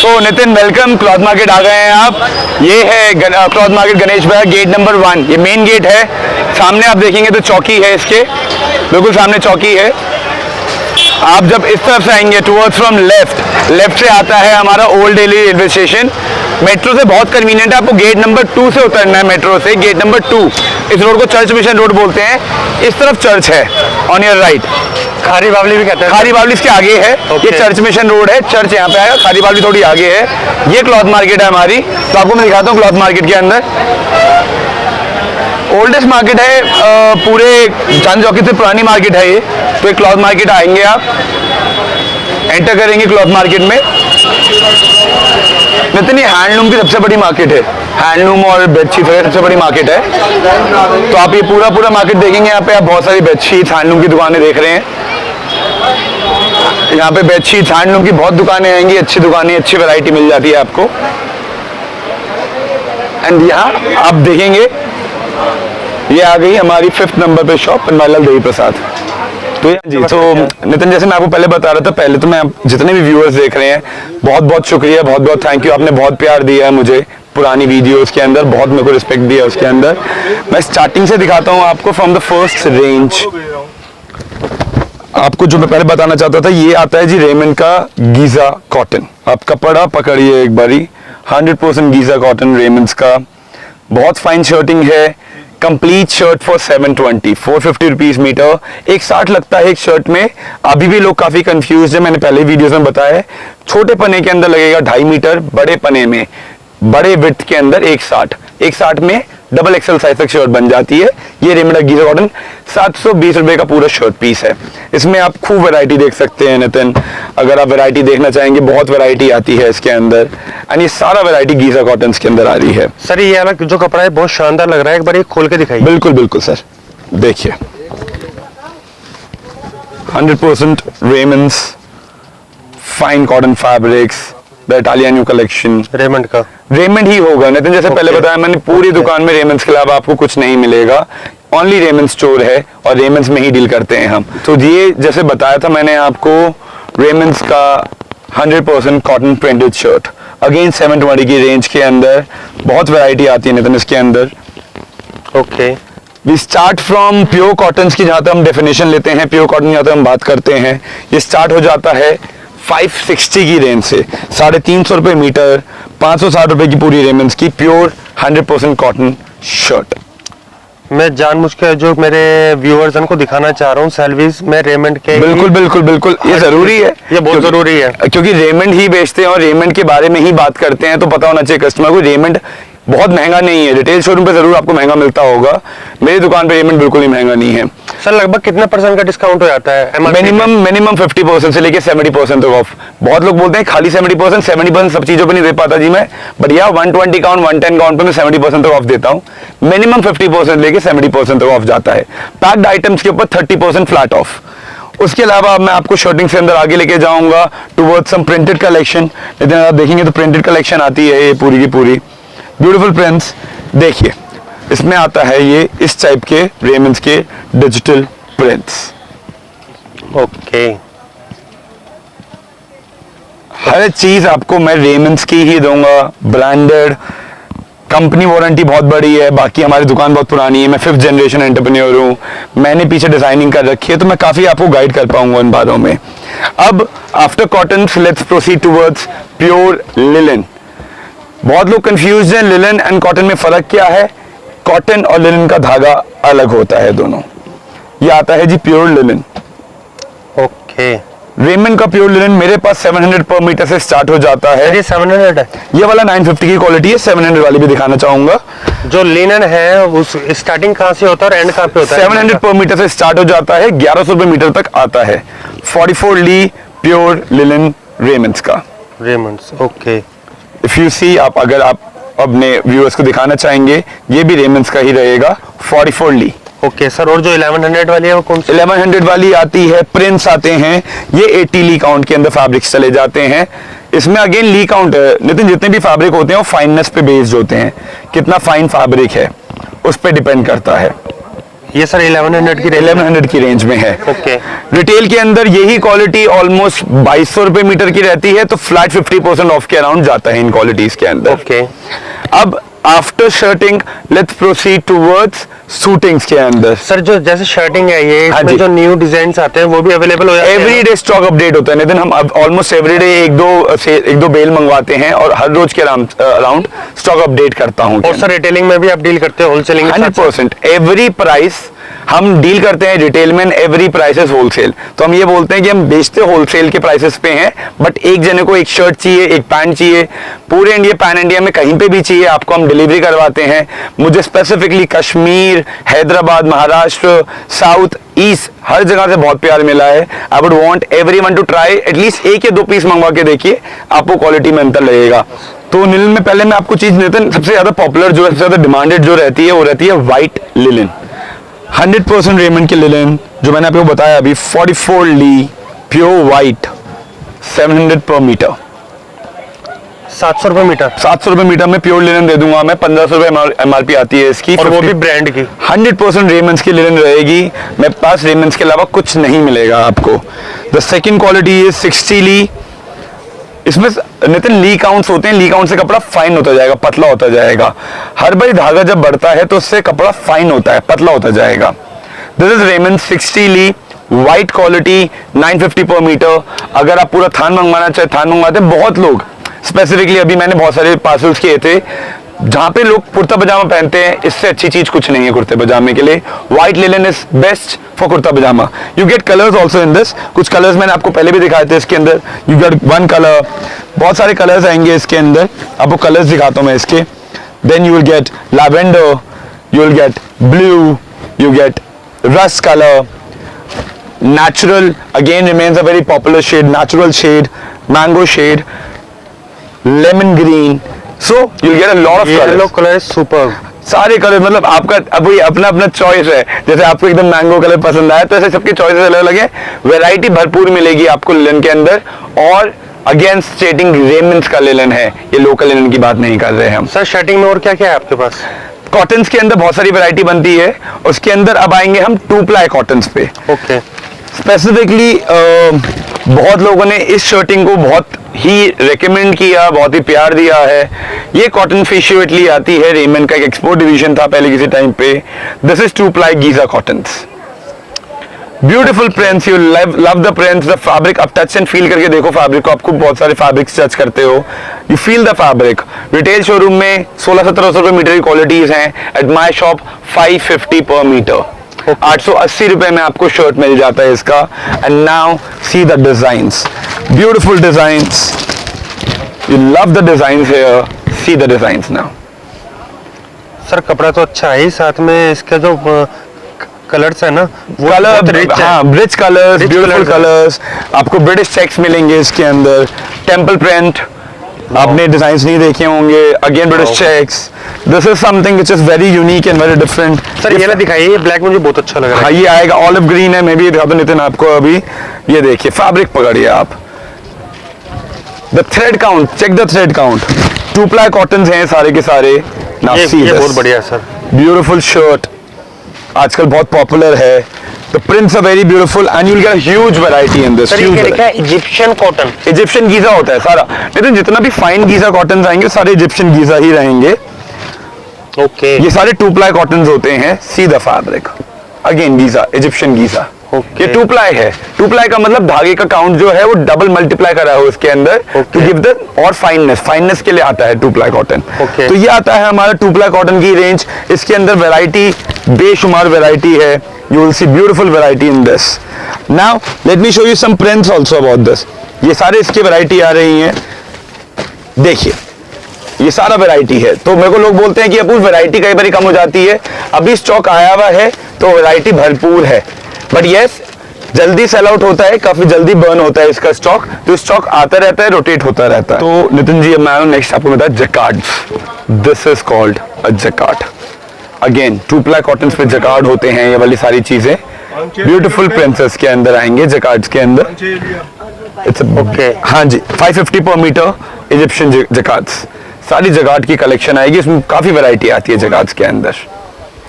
सो Nitin welcome, cloth market आ गए हैं आप। ये है क्लॉथ मार्केट गणेश भाई, गेट नंबर 1। ये मेन गेट है। सामने आप देखेंगे तो चौकी है, इसके बिल्कुल सामने चौकी है। आप जब इस तरफ से आएंगे टुवर्ड्स फ्रॉम लेफ्ट से आता है हमारा old Delhi railway station. Metro से बहुत कन्वीनियंट है, आपको गेट नंबर 2 से उतरना है। मेट्रो से गेट नंबर 2, इस रोड को चर्च मिशन रोड बोलते हैं। इस तरफ चर्च है ऑन योर राइट। खारी बावली भी कहते हैं। खारी बावली इसके आगे है। ये चर्च मिशन रोड है, चर्च यहाँ पे आएगा, खारी बावली थोड़ी आगे है। ये क्लॉथ मार्केट है हमारी। तो आपको मैं दिखाता हूँ क्लॉथ मार्केट के अंदर। ओल्डेस्ट मार्केट है पूरे चांद चौकी से, पुरानी मार्केट है ये। तो एक क्लॉथ मार्केट आएंगे आप, एंटर करेंगे क्लॉथ मार्केट में। नितिन, ये हैंडलूम की सबसे बड़ी मार्केट है। हैंडलूम और बेडशीट वगैरह सबसे बड़ी मार्केट है। तो आप ये पूरा मार्केट देखेंगे। यहाँ पे आप बहुत सारी बेडशीट हैंडलूम की दुकानें देख रहे हैं। यहाँ पे बेडशीट हैंडलूम की बहुत दुकानें आएंगी, अच्छी दुकानें, अच्छी वैरायटी मिल जाती है आपको। एंड यहाँ आप देखेंगे ये आ गई हमारी 5th नंबर पे शॉप, पन्नालाल देवी प्रसाद। तो जी, तो नितिन, जैसे मैं आपको पहले बता रहा था, पहले तो मैं जितने भी व्यूअर्स देख रहे हैं, बहुत बहुत शुक्रिया, बहुत बहुत थैंक यू। आपने बहुत प्यार दिया है मुझे पुरानी वीडियोस के अंदर, बहुत मेरे को रिस्पेक्ट दिया उसके अंदर। मैं स्टार्टिंग से दिखाता हूँ आपको फ्रॉम द फर्स्ट रेंज। आपको जो मैं पहले बताना चाहता था, ये आता है जी रेमंड का गीजा कॉटन। आप कपड़ा पकड़िए एक बारी, 100% गीजा कॉटन रेमंड्स का। बहुत फाइन शर्टिंग है। Complete shirt for 720, 450 rupees metre. 160 लगता है एक शर्ट में। अभी भी लोग काफी कंफ्यूज है, मैंने पहले वीडियोस में बताया है। छोटे पने के अंदर लगेगा 2.5 मीटर, बड़े पने में, बड़े विड्थ के अंदर 160 में डबल एक्सल साइज तक शर्ट बन जाती है। ये रेमंड गीजा कॉटन 720 रुपए का पूरा शर्ट पीस है। इसमें आप खूब वैरायटी देख सकते हैं नितिन। अगर आप वैरायटी देखना चाहेंगे, बहुत वैरायटी आती है इसके अंदर। एंड ये सारा वैरायटी गीजा कॉटन के अंदर आ रही है। सर, ये वाला जो कपड़ा है बहुत शानदार लग रहा है, एक बार ये खोल के दिखाइए। बिल्कुल बिल्कुल सर, देखिए 100% Raymonds, fine cotton fabrics, the Italian new collection. Raymond ही होगा नितिन, जैसे पहले बताया मैंने, पूरी दुकान में रेमंड्स के अलावा आपको कुछ नहीं मिलेगा। ओनली रेमंड स्टोर है और रेमंड्स में ही डील करते हैं हम। तो ये जैसे बताया था मैंने आपको, रेमंड्स का 100% कॉटन प्रिंटेड शर्ट, अगेन 720 की रेंज के अंदर। बहुत वैरायटी आती है नितिन इसके अंदर। Okay, we start from pure cotton की, जहां तक हम डेफिनेशन लेते हैं, प्योर कॉटन जहां तक हम बात करते हैं, ये स्टार्ट हो जाता है 560 की रेंज से, 350 रुपए मीटर, 560 रुपए की पूरी रेमंड्स की प्योर 100% कॉटन शर्ट। मैं जानबूझ के जो मेरे व्यूअर्स को दिखाना चाह रहा हूँ सैलरीज में रेमंड के। बिल्कुल बिल्कुल बिल्कुल, ये जरूरी है, ये बहुत जरूरी है, क्योंकि रेमंड ही बेचते हैं और रेमंड के बारे में ही बात करते हैं। तो पता होना चाहिए कस्टमर को, रेमंड बहुत महंगा नहीं है। रिटेल शोरूम पे जरूर आपको महंगा मिलता होगा, मेरी दुकान पे रेमंड बिल्कुल ही महंगा नहीं है। सर, लगभग कितना % का डिस्काउंट हो जाता है? मिनिमम 50% से लेके 70% तक ऑफ। बहुत लोग बोलते हैं खाली 70% सब चीजों पे नहीं दे पाता जी मैं, बट या 120 काउंट 110 काउंट पे मैं 70% तक ऑफ देता हूँ। मिनिमम 50% लेके 70% तक ऑफ जाता है। पैक्ड आइटम्स के ऊपर 30% फ्लैट ऑफ। उसके अलावा मैं आपको शर्टिंग से अंदर आगे लेके जाऊंगा टुवर्ड्स सम प्रिंटेड कलेक्शन। लेकिन आप देखेंगे तो प्रिंटेड कलेक्शन आती है ये पूरी की पूरी, ब्यूटीफुल प्रिंट्स। देखिए इसमें आता है ये इस टाइप के रेमंड्स के डिजिटल प्रिंट्स। ओके, हर चीज आपको मैं रेमंड्स की ही दूंगा, ब्रांडेड। कंपनी वारंटी बहुत बड़ी है। बाकी हमारी दुकान बहुत पुरानी है, मैं 5th जनरेशन एंटरप्रेन्योर हूँ। मैंने पीछे डिजाइनिंग कर रखी है, तो मैं काफी आपको गाइड कर पाऊंगा इन बातों में। अब after cotton let's proceed towards pure linen. बहुत लोग कंफ्यूज हैं, लिनन एंड कॉटन में फर्क क्या है? कॉटन और लिनन का धागा अलग होता है दोनों। ये आता है जी प्योर लिनन। ओके, रेमंड का प्योर लिनन मेरे पास 700 पर मीटर से स्टार्ट हो जाता है। ये 700 है। ये वाला 950 की क्वालिटी है, 700 वाली भी दिखाना चाहूंगा। जो लिनन है उस स्टार्टिंग कहां से होता है और एंड कहां पे होता है? 700 पर मीटर से स्टार्ट हो जाता है, 1100 रुपए मीटर तक आता है। 44 ली प्योर लिनन रेमंड्स का। Raymond's, okay. If you see, आप अगर आप अपने व्यूअर्स को दिखाना चाहेंगे, ये भी रेमंड्स का ही रहेगा, 44 ली। ओके सर, और जो 1100 वाली है वो कौन सी? 1100 वाली आती है, प्रिंट्स आते हैं, ये 80 ली काउंट के अंदर फैब्रिक्स चले जाते हैं। इसमें अगेन ली काउंट है नितिन, जितने भी फैब्रिक होते हैं वो फाइननेस पे बेस्ड होते हैं, कितना फाइन फैब्रिक है उस पे डिपेंड करता है। ये सर 1100 की 1100 की रेंज में है। ओके। रिटेल के अंदर यही क्वालिटी ऑलमोस्ट 2200 रुपए मीटर की रहती है, तो फ्लैट 50% ऑफ के अराउंड जाता है इन क्वालिटीज के अंदर। ओके। अब after shirting let's proceed towards suitings के अंदर। सर जो जैसे शर्टिंग है ये, हाँ इसमें जी। जो न्यू डिजाइन आते हैं वो भी अवेलेबल हो जाते हैं? एवरी डे स्टॉक अपडेट होता है नितिन, हम ऑलमोस्ट एवरी डे एक दो बेल मंगवाते हैं और हर रोज के अराउंड स्टॉक अपडेट करता हूँ। और सर रिटेलिंग में भी आप डील करते हैं, होलसेलिंग? 100% एवरी प्राइस हम डील करते हैं रिटेल में, एवरी प्राइस इज होलसेल। तो हम ये बोलते हैं कि हम बेचते होलसेल के प्राइसेस पे हैं, बट एक जने को एक शर्ट चाहिए, एक पैंट चाहिए, पूरे इंडिया पैन इंडिया में कहीं पे भी चाहिए आपको, हम डिलीवरी करवाते हैं। मुझे specifically Kashmir, Hyderabad, Maharashtra, south east हर जगह से बहुत प्यार मिला है। I would want everyone to try, at least एक या दो पीस मंगवा के देखिए, आपको क्वालिटी में अंतर लगेगा। तो लिनन में पहले मैं आपको चीज नितिन, सबसे ज्यादा पॉपुलर जो है, सबसे ज्यादा डिमांडेड जो रहती है वो रहती है व्हाइट लिनन। 100% रेमंड की लिनन जो मैंने आपको बताया अभी, 44 ली प्योर व्हाइट, 700 पर मीटर। 700 रुपए मीटर? 700 रुपए मीटर में प्योर लिनन दे दूंगा मैं। 1500 रुपए MRP आती है इसकी, और वो भी ब्रांड की? 100% रेमंड्स की लिनन रहेगी मेरे पास, रेमंड्स के अलावा कुछ नहीं मिलेगा आपको। द सेकंड क्वालिटी इज 60 ली। इसमें नितिन ली काउंट्स होते हैं, ली काउंट से कपड़ा फाइन होता जाएगा, पतला होता जाएगा। हर बार धागा जब बढ़ता है तो उससे कपड़ा फाइन होता है, पतला होता जाएगा। This is Raymond 60 lea white quality, 950 पर मीटर। अगर आप पूरा थान मंगवाना चाहे थान मंगवाते हैं। बहुत लोग स्पेसिफिकली, अभी मैंने बहुत सारे पार्सल्स किए थे जहां पे लोग कुर्ता पजामा पहनते हैं, इससे अच्छी चीज कुछ नहीं है कुर्ते पजामे के लिए। White linen is best for kurta pajama. You get colours also in this, कुछ कलर्स मैंने आपको पहले भी दिखाए थे इसके अंदर। यू गेट वन कलर, बहुत सारे कलर्स आएंगे इसके अंदर, आपको कलर्स दिखाता हूं मैं इसके। Then you will get lavender, you will get blue, you get rust colour, natural again remains a very popular shade, natural shade, mango shade, lemon green, so you'll get a lot of colors. Yellow colour super. सारे colour, मतलब आपका अब ये अपना अपना choice है। जैसे आपको एकदम मैंगो कलर पसंद आया तो ऐसे सबके चॉइसेस अलग अलग है। वैरायटी भरपूर मिलेगी आपको लिनन के अंदर। और अगेन स्टेटिंग रेमंड्स का लिनन है, ये लोकल लिनन की बात नहीं कर रहे हैं हम। सर शर्टिंग में और क्या क्या है आपके पास? कॉटन्स के अंदर बहुत सारी वैरायटी बनती है, उसके अंदर अब आएंगे हम 2 प्लाई कॉटन्स पे। ओके। स्पेसिफिकली बहुत लोगों ने इस शर्टिंग को बहुत ही रेकमेंड किया, बहुत ही प्यार दिया है। ये कॉटन फिशियो इटली आती है, रेमंड का एक एक्सपोर्ट डिवीजन था पहले किसी टाइम पे। This is 2 ply Giza cottons, beautiful prints, you love the prints, the fabric. अब टच एंड फील करके देखो फैब्रिक को, आपको बहुत सारे फैब्रिक्स टच करते हो, you feel the fabric. Retail showroom में 1600-1700 रुपए मीटर की क्वालिटीज हैं, एट माई शॉप 550 पर मीटर, 880 रुपए में आपको शर्ट मिल जाता है इसका। And now see the designs, beautiful designs, you love the designs here, see the designs now. Sir कपड़ा तो अच्छा है ही, साथ में इसका जो कलर्स है ना वो कलर रिच है। हाँ, rich colours, Rich beautiful colours है। कलर्स। आपको ब्रिटिश चेक्स मिलेंगे इसके अंदर, टेम्पल प्रिंट, आपने डिजाइन्स नहीं देखे होंगे, again British checks. This is something which is very unique and very different. Sir ये ना दिखाइए, ये ब्लैक मुझे बहुत अच्छा लग रहा हाँ, है। ये आएगा ऑलिव ग्रीन है, मैं भी दिखा दूं नितिन आपको अभी। ये देखिए फैब्रिक पकड़िए आप, the thread count, check the thread count. 2 ply cottons हैं सारे के सारे। Now see ये this. बहुत बढ़िया है सर। ब्यूटीफुल शर्ट, आजकल बहुत पॉपुलर है। The prints are very beautiful and you'll get a huge variety in this. Sir ये क्या लिखा है? Egyptian cotton. इजिप्शियन गीजा होता है सारा। लेकिन जितना भी फाइन गीजा कॉटन आएंगे सारे इजिप्शियन गीजा ही रहेंगे। ओके। ये सारे 2 प्लाई कॉटन होते हैं। See the fabric, again Giza, Egyptian Giza. Okay. ये 2 प्लाई है। 2 प्लाई का मतलब धागे का काउंट जो है वो डबल मल्टीप्लाई करा है उसके अंदर, टू गिव द और फाइननेस के लिए आता है 2 प्लाई कॉटन। Okay. तो ये आता है हमारा 2 प्लाई कॉटन की रेंज। इसके अंदर वैरायटी बेशुमार वैरायटी है। You will see beautiful variety in this. Now let me show you some prints also about this. ये सारे इसकी वैरायटी आ रही हैं, देखिए ये सारा वैरायटी है। तो मेरे को लोग बोलते हैं कि अपूर्व वैरायटी कई बार कम हो जाती है, अभी स्टॉक आया हुआ है तो वैरायटी भरपूर है। बट यस, जल्दी सेल आउट होता है, काफी जल्दी बर्न होता है इसका स्टॉक, तो स्टॉक आता रहता है, रोटेट होता रहता है। तो नितिन जी, मैं नेक्स्ट आपको बताया jacquards. This is called a jacquard. Again 2 ply cotton पे जैकार्ड होते हैं, ये वाली सारी चीजें ब्यूटीफुल प्रिंसेस के अंदर आएंगे, जैकार्ड्स के अंदर। It's okay. हाँ जी, 550 पर मीटर इजिप्शियन जैकार्ड्स। सारी जैकार्ड की कलेक्शन आएगी, इसमें काफी वैरायटी आती है जैकार्ड्स के अंदर।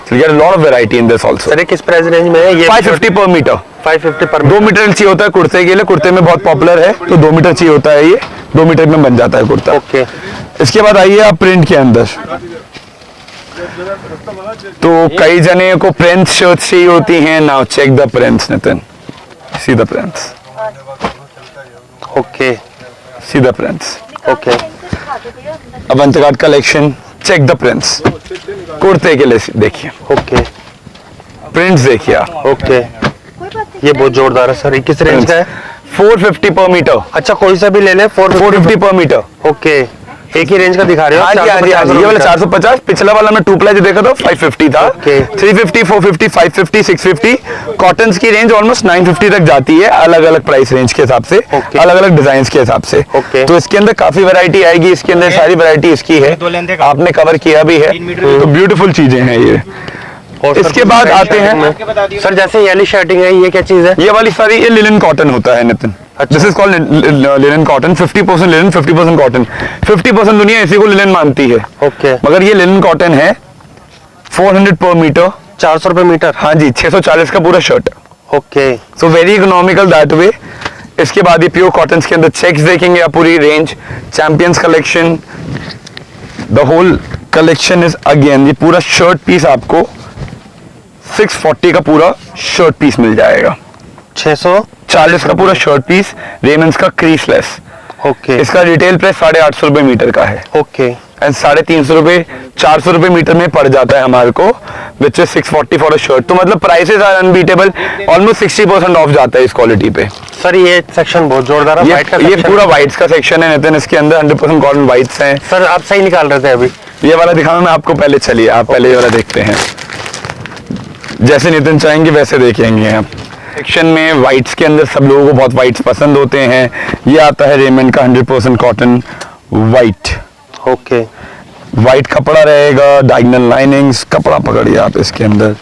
So you get a lot of variety in this also. Sir ये किस प्राइस रेंज में है ये? 550 per meter. 550 पर 2 मीटर चाहिए होता है कुर्ते के लिए, कुर्ते में बहुत पॉपुलर है, तो 2 मीटर चाहिए होता है, ये 2 मीटर में बन जाता है कुर्ता। ओके। इसके बाद आइए आप प्रिंट के अंदर। तो कई जने को प्रिंट शर्ट्स चाहिए होती हैं। Now check the prints Nitin, see the prints, okay see the prints. Okay. Avant garde collection, check the prints. कुर्ते के लिए देखिए, ओके प्रिंट्स देखिए आप। ओके। ये बहुत जोरदार है सर। ये किस रेंज का है? 450 पर मीटर। अच्छा कोई सा भी ले ले। 450 पर मीटर। ओके। एक ही रेंज का दिखा रहे हो? हाँ जी, हाँ जी, हाँ जी। ये वाला 450, पिछला वाला मैं 2 प्लाई जो देखा था 550 था। Okay. 350, 450, 550, 650। कॉटन्स की रेंज ऑलमोस्ट 950 तक जाती है, अलग अलग प्राइस रेंज के हिसाब से, Okay. अलग अलग डिजाइन के हिसाब से। Okay. तो इसके अंदर काफी वैरायटी आएगी, इसके अंदर सारी वैरायटी इसकी है, आपने कवर किया भी है, तो ब्यूटीफुल चीजें हैं ये। और सर, इसके बाद आते हैं सर जैसे येली शर्टिंग है, ये क्या चीज है? ये वाली सारी, ये लिनन कॉटन होता है नितिन। अच्छा। This is called linen cotton. 50% linen, 50% cotton. 50% दुनिया इसी को लिनन मानती है, ओके। मगर ये लिनन कॉटन है। 400 पर मीटर। 400 रुपए मीटर। हाँ जी, 640 का पूरा shirt. Okay. So very economical that way. इसके बाद ये प्योर कॉटन के अंदर चेक्स देखेंगे आप, पूरी range, champions collection, the whole collection is again, ये पूरा शर्ट पीस आपको 640 का पूरा शर्ट पीस मिल जाएगा। 640 का पूरा शर्ट पीस, रेमंड्स का क्रीसलेस। ओके। इसका रिटेल प्राइस 850 रुपए मीटर का है, ओके। एंड 350 रुपए, 400 रुपए मीटर में पड़ जाता है हमारे को, which is 640 for a shirt. तो मतलब prices are unbeatable, almost 60% off जाता है इस क्वालिटी पे। सर ये सेक्शन बहुत जोरदार है। व्हाइट का ये section। पूरा व्हाइट्स का सेक्शन है नितिन, इसके अंदर 100% कॉटन व्हाइट्स हैं। सर आप सही निकाल रहे थे अभी। ये वाला दिखाऊं मैं आपको, पहले चलिए आप पहले ये वाला देखते हैं, जैसे नितिन चाहेंगे वैसे देखेंगे आप। सेक्शन में व्हाइट्स के अंदर सब लोगों को बहुत व्हाइट्स पसंद होते हैं। ये आता है रेमंड का 100% कॉटन व्हाइट। ओके। व्हाइट कपड़ा रहेगा, डायगोनल लाइनिंग्स, कपड़ा पकड़िए आप इसके अंदर।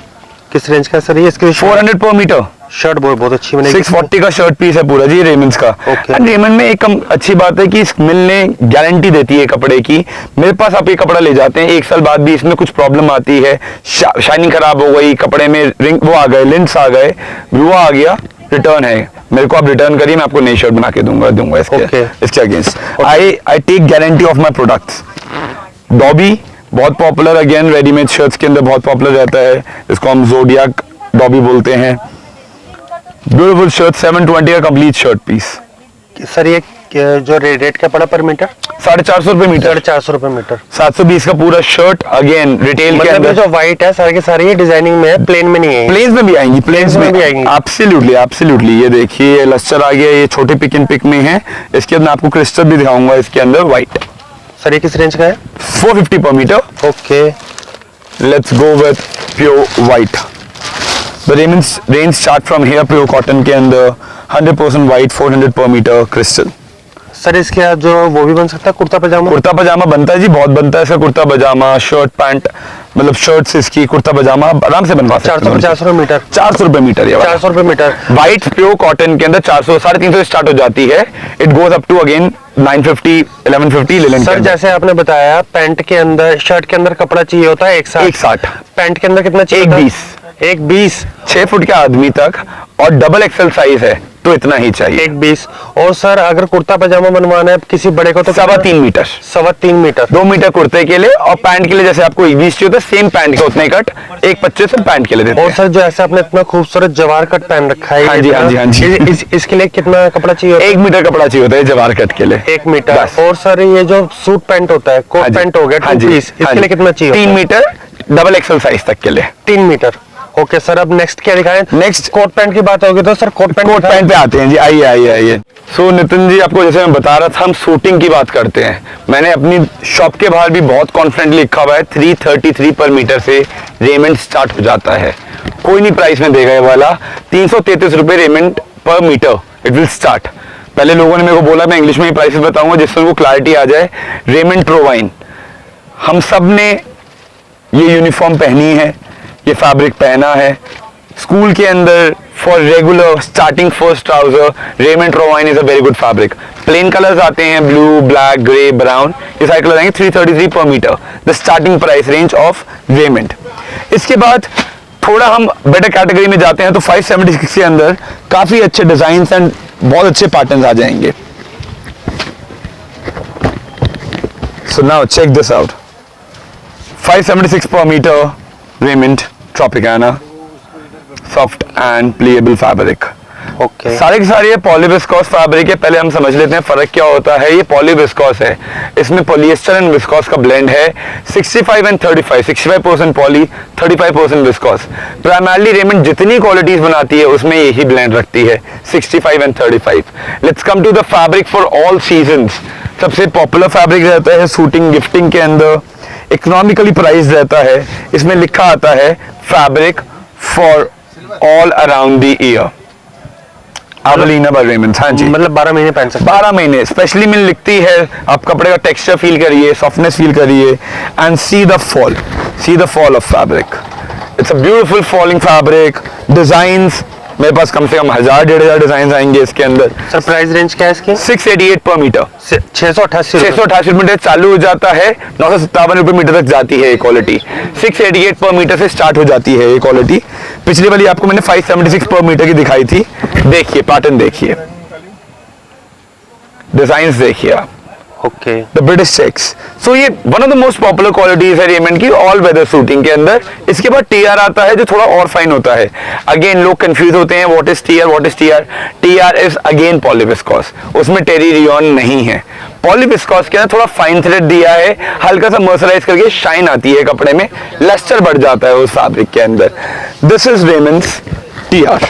किस रेंज का सर ये? इसकी 400 पर मीटर। शर्ट बहुत अच्छी बनेगी। 640 का शर्ट पीस है पूरा जी, रेमंड्स का। Okay. एंड रेमंड में एक अच्छी बात है कि इस मिल ने गारंटी देती है कपड़े की। मेरे पास आप ये कपड़ा ले जाते हैं, 1 साल बाद भी इसमें कुछ प्रॉब्लम आती है, शाइनिंग खराब हो गई, कपड़े में रिंग वो आ गए, लिंक्स आ गए, वो आ गया, रिटर्न है, मेरे को आप रिटर्न करिए, मैं आपको नई शर्ट बना के दूंगा इसके Okay. इसके against. I take guarantee of my products. Dobby बहुत पॉपुलर, अगेन रेडीमेड शर्ट्स के अंदर बहुत पॉपुलर रहता है, इसको हम जोडियाक डॉबी बोलते हैं। ब्यूटीफुल शर्ट, 720 का कंप्लीट शर्ट पीस। सर ये जो रेट का पड़ा पर मीटर? 450 रुपए मीटर। 450 रुपए मीटर। 720 का पूरा शर्ट, अगेन रिटेल के मतलब ये अंदर। जो व्हाइट है सारे के सारे ये डिजाइनिंग में है, प्लेन में नहीं है? प्लेन्स में भी आएंगी, प्लेन्स में भी आएंगी। Absolutely absolutely. ये देखिए लस्टर आ गया, ये छोटे पिक एंड पिक में है। इसके अंदर आपको क्रिस्टल भी दिखाऊंगा इसके अंदर व्हाइट। सर ये किस रेंज का है? 450 पर metre. Okay. Let's go with pure white. The Raymond's range start from here, pure cotton के अंदर 100% white, 400 per meter crystal। Sir इसके बाद जो वो भी बन सकता है कुर्ता पजामा? कुर्ता पजामा बनता है जी, बहुत बनता है इसका कुर्ता पजामा, शर्ट पैंट, मतलब शर्ट्स इसकी, कुर्ता पजामा आप आराम से बनवा सकते हैं। 450 रुपए मीटर। 400 रुपए मीटर। ये 400 रुपए मीटर। व्हाइट प्योर कॉटन के अंदर 400, 350 स्टार्ट हो जाती है, it goes up to again 950, 1150 linen. सर जैसे आपने बताया पैंट के अंदर, शर्ट के अंदर कपड़ा चाहिए होता है 160। पैंट के अंदर कितना चाहिए? 120। 120। 6 फुट के आदमी तक, और डबल एक्सेल साइज है तो इतना ही चाहिए। 120। और सर अगर कुर्ता पजामा बनवाना है किसी बड़े को तो 3.25 मीटर। 3.25 मीटर। 2 मीटर कुर्ते के लिए, और पैंट के लिए जैसे आपको 20 चाहिए होता है, सेम पैंट का उतने कट 1.25 से पैंट के लिए देते और हैं। सर जो ऐसे आपने इतना खूबसूरत जवार कट पहन रखा है, हाँ जी, हाँ जी, हाँ जी। इसके लिए कितना कपड़ा चाहिए होता है? 1 मीटर कपड़ा चाहिए होता है जवार कट के लिए। 1 मीटर। बस। और सर ये जो सूट पैंट होता है, कोट पैंट हो गया 2 पीस, इसके लिए कितना चाहिए? 3 मीटर डबल एक्सेल साइज तक के लिए। 3 मीटर। ओके सर, अब नेक्स्ट क्या दिखाएं? नेक्स्ट कोट पैंट की बात होगी तो सर कोट पैंट पे आते हैं जी। आइए। सो नितिन जी, आपको जैसे मैं बता रहा था, हम शूटिंग की बात करते हैं। मैंने अपनी शॉप के बाहर भी बहुत कॉन्फिडेंटली लिखा हुआ है, 333 पर मीटर से रेमंड स्टार्ट हो जाता है। कोई नहीं प्राइस में देगा ये वाला। 333 रुपए रेमंड पर मीटर इट विल स्टार्ट। पहले लोगों ने मेरे को बोला मैं इंग्लिश में ही प्राइसेस बताऊंगा जिससे उनको क्लैरिटी आ जाए। रेमंड प्रोवाइन, हम सब ने ये यूनिफॉर्म पहनी है, ये फैब्रिक पहना है, स्कूल के अंदर for regular starting first trouser, Raymond Rovine is a very good fabric. Plain colors आते हैं blue, black, grey, brown. ये सारे कलर आएंगे 333 per meter. The starting price range of Raymond. इसके बाद थोड़ा हम बेटर कैटेगरी में जाते हैं तो 576 के अंदर काफी अच्छे डिजाइन एंड बहुत अच्छे पैटर्न्स आ जाएंगे. So now check this out. 576 per meter Raymond Tropicana. Soft and playable fabric. Okay, सारे के सारे ये पॉलीविस्कोस फैब्रिक है. पहले हम समझ लेते हैं फर्क क्या होता है. ये पॉलीविस्कोस है, इसमें पॉलिएस्टर एंड विस्कोस का ब्लेंड है. 65 and 35, 65% poly, 35% viscose. Primarily Raymond जितनी क्वालिटीज बनाती है उसमें यही ब्लेंड रखती है, 65 and 35. Let's come to the fabric for all seasons. सबसे पॉपुलर फैब्रिक रहता है सूटिंग गिफ्टिंग के अंदर, इकोनॉमिकली प्राइस रहता है. इसमें लिखा आता है fabric for all around the year. Avelina by Raymond. हाँ जी, मतलब 12 महीने पहन सकते 12 महीने. स्पेशली मिल लिखती है, आप कपड़े का टेक्सचर फील करिए, सॉफ्टनेस फील करिए and see the fall of fabric. It's a beautiful falling fabric. Designs मेरे पास कम से कम 1000-1500 डिजाइन आएंगे इसके अंदर. सर प्राइस रेंज क्या है इसकी? 688 पर मीटर. 688 मीटर चालू हो जाता है, 957 रुपए मीटर तक जाती है ये क्वालिटी. 688 पर मीटर से स्टार्ट हो जाती है ये क्वालिटी. पिछली वाली आपको मैंने 576 पर मीटर की दिखाई थी. देखिए पैटर्न, देखिए डिजाइन्स, देखिए आप. Okay, the British checks. So ये one of the most popular qualities है रेमंड की ऑल वेदर सूटिंग के अंदर. इसके बाद टीआर आता है जो थोड़ा और फाइन होता है. अगेन लोग कंफ्यूज होते हैं, what is TR. TR is again polyviscose. उसमें टेरी रियॉन नहीं है. पॉलीविस्कोस के अंदर थोड़ा फाइन थ्रेड दिया है, हल्का सा मर्सराइज करके शाइन आती है कपड़े में, लस्टर बढ़ जाता है उस फैब्रिक के अंदर. This is Raymond's TR.